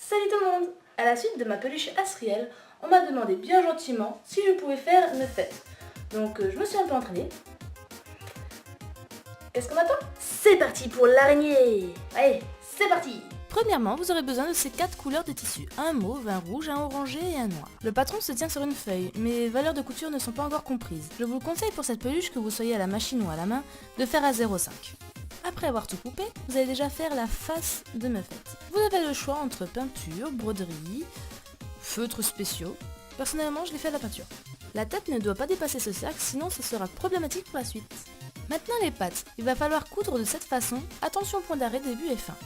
Salut tout le monde! À la suite de ma peluche Asriel, on m'a demandé bien gentiment si je pouvais faire une fête. Donc je me suis un peu entraînée. Qu'est-ce qu'on attend? C'est parti pour l'araignée! Allez, c'est parti! Premièrement, vous aurez besoin de ces 4 couleurs de tissu, un mauve, un rouge, un orangé et un noir. Le patron se tient sur une feuille, mais les valeurs de couture ne sont pas encore comprises. Je vous conseille pour cette peluche, que vous soyez à la machine ou à la main, de faire à 0,5. Après avoir tout coupé, vous allez déjà faire la face de Muffette. Vous avez le choix entre peinture, broderie, feutres spéciaux. Personnellement, je l'ai fait à la peinture. La tête ne doit pas dépasser ce cercle, sinon ce sera problématique pour la suite. Maintenant les pattes, il va falloir coudre de cette façon, attention au point d'arrêt, début et fin.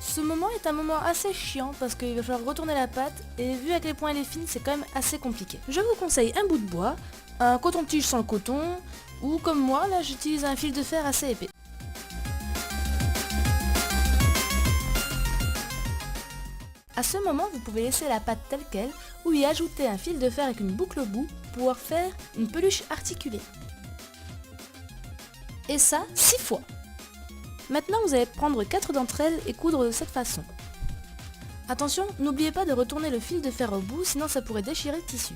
Ce moment est un moment assez chiant parce qu'il va falloir retourner la pâte et vu avec les points et les fils, c'est quand même assez compliqué. Je vous conseille un bout de bois, un coton-tige sans le coton ou comme moi, là j'utilise un fil de fer assez épais. À ce moment, vous pouvez laisser la pâte telle quelle ou y ajouter un fil de fer avec une boucle au bout pour pouvoir faire une peluche articulée. Et ça, 6 fois. Maintenant, vous allez prendre 4 d'entre elles et coudre de cette façon. Attention, n'oubliez pas de retourner le fil de fer au bout, sinon ça pourrait déchirer le tissu.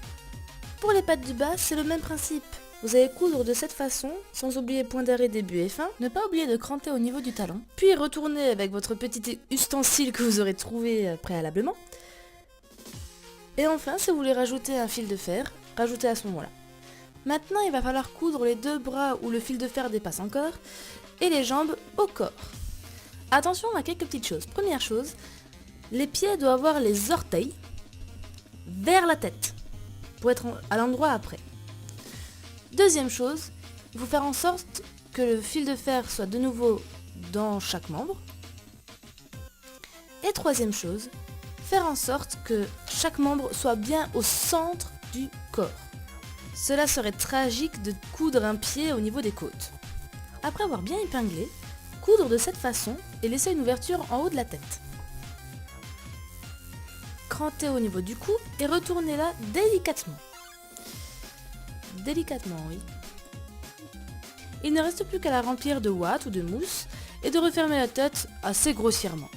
Pour les pattes du bas, c'est le même principe. Vous allez coudre de cette façon, sans oublier point d'arrêt, début et fin. Ne pas oublier de cranter au niveau du talon. Puis retourner avec votre petit ustensile que vous aurez trouvé préalablement. Et enfin, si vous voulez rajouter un fil de fer, rajoutez à ce moment-là. Maintenant, il va falloir coudre les 2 bras où le fil de fer dépasse encore et les jambes au corps. Attention à quelques petites choses. Première chose, les pieds doivent avoir les orteils vers la tête pour être à l'endroit après. Deuxième chose, il faut faire en sorte que le fil de fer soit de nouveau dans chaque membre. Et troisième chose, faire en sorte que chaque membre soit bien au centre du corps. Cela serait tragique de coudre un pied au niveau des côtes. Après avoir bien épinglé, coudre de cette façon et laisser une ouverture en haut de la tête. Crantez au niveau du cou et retournez-la délicatement. Délicatement, oui. Il ne reste plus qu'à la remplir de ouate ou de mousse et de refermer la tête assez grossièrement.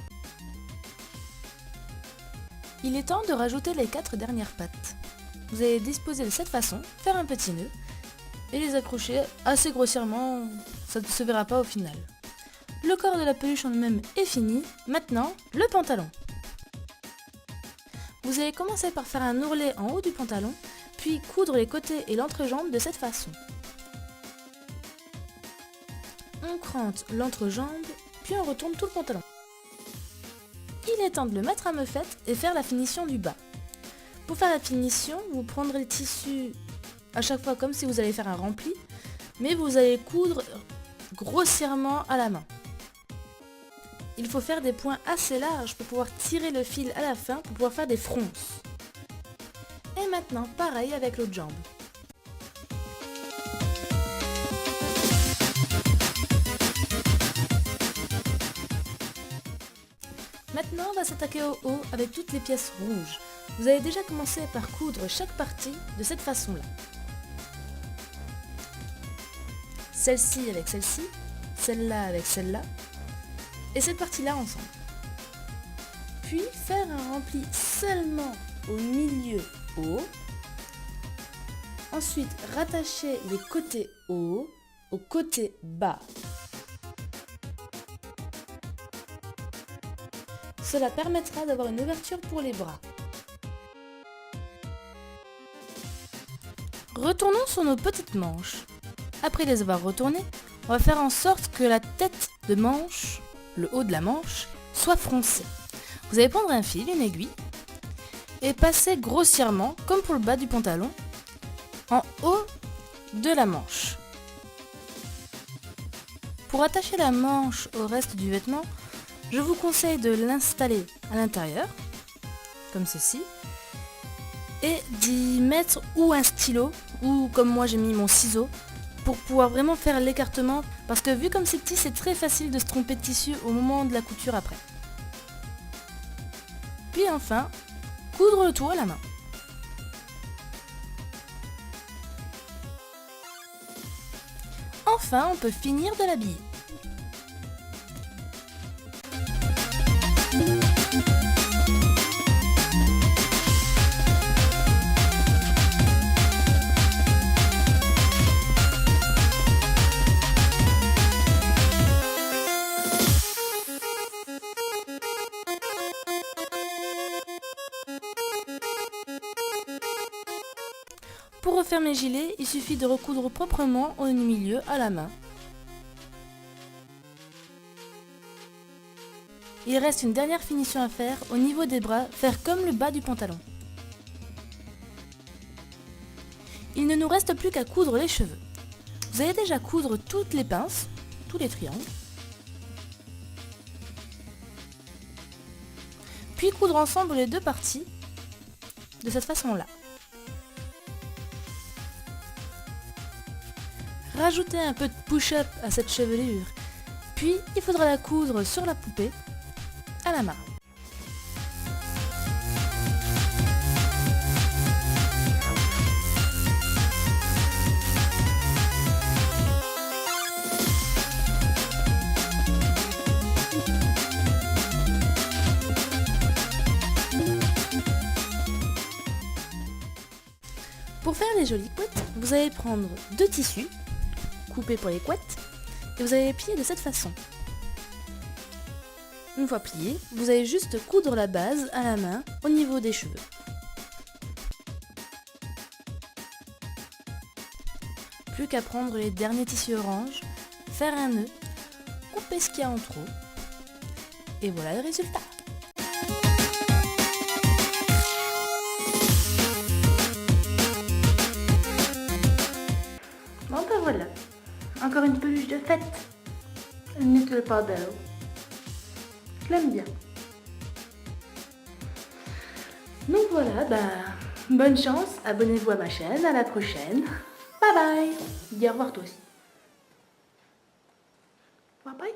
Il est temps de rajouter les 4 dernières pattes. Vous allez disposer de cette façon, faire un petit nœud et les accrocher assez grossièrement, ça ne se verra pas au final. Le corps de la peluche en lui-même est fini, maintenant le pantalon. Vous allez commencer par faire un ourlet en haut du pantalon, puis coudre les côtés et l'entrejambe de cette façon. On crante l'entrejambe, puis on retourne tout le pantalon. Il est temps de le mettre à Muffette et faire la finition du bas. Pour faire la finition, vous prendrez le tissu à chaque fois comme si vous allez faire un rempli, mais vous allez coudre grossièrement à la main. Il faut faire des points assez larges pour pouvoir tirer le fil à la fin pour pouvoir faire des fronces. Et maintenant, pareil avec l'autre jambe. Maintenant, on va s'attaquer au haut avec toutes les pièces rouges. Vous allez déjà commencer par coudre chaque partie de cette façon-là. Celle-ci avec celle-ci, celle-là avec celle-là, et cette partie-là ensemble. Puis faire un rempli seulement au milieu haut. Ensuite, rattacher les côtés hauts au côté bas. Cela permettra d'avoir une ouverture pour les bras. Retournons sur nos petites manches. Après les avoir retournées, on va faire en sorte que la tête de manche, le haut de la manche, soit froncé. Vous allez prendre un fil, une aiguille, et passer grossièrement, comme pour le bas du pantalon, en haut de la manche. Pour attacher la manche au reste du vêtement, je vous conseille de l'installer à l'intérieur, comme ceci, et d'y mettre ou un stylo, ou comme moi j'ai mis mon ciseau, pour pouvoir vraiment faire l'écartement, parce que vu comme c'est petit, c'est très facile de se tromper de tissu au moment de la couture après. Puis enfin, coudre le tout à la main. Enfin, on peut finir de l'habiller. Pour refaire mes gilets, il suffit de recoudre proprement au milieu à la main. Il reste une dernière finition à faire au niveau des bras, faire comme le bas du pantalon. Il ne nous reste plus qu'à coudre les cheveux. Vous allez déjà coudre toutes les pinces, tous les triangles. Puis coudre ensemble les deux parties de cette façon-là. Rajoutez un peu de push-up à cette chevelure, puis il faudra la coudre sur la poupée à la main. Pour faire les jolies couettes, vous allez prendre deux tissus, coupés pour les couettes, et vous allez les plier de cette façon. Une fois plié, vous allez juste coudre la base à la main au niveau des cheveux. Plus qu'à prendre les derniers tissus orange, faire un nœud, couper ce qu'il y a en trop, et voilà le résultat. Bon ben voilà, encore une peluche de fête. Elle n'est pas belle. Je l'aime bien. Donc voilà, bonne chance, abonnez-vous à ma chaîne, à la prochaine. Bye bye. Dis au revoir toi aussi. Bye bye.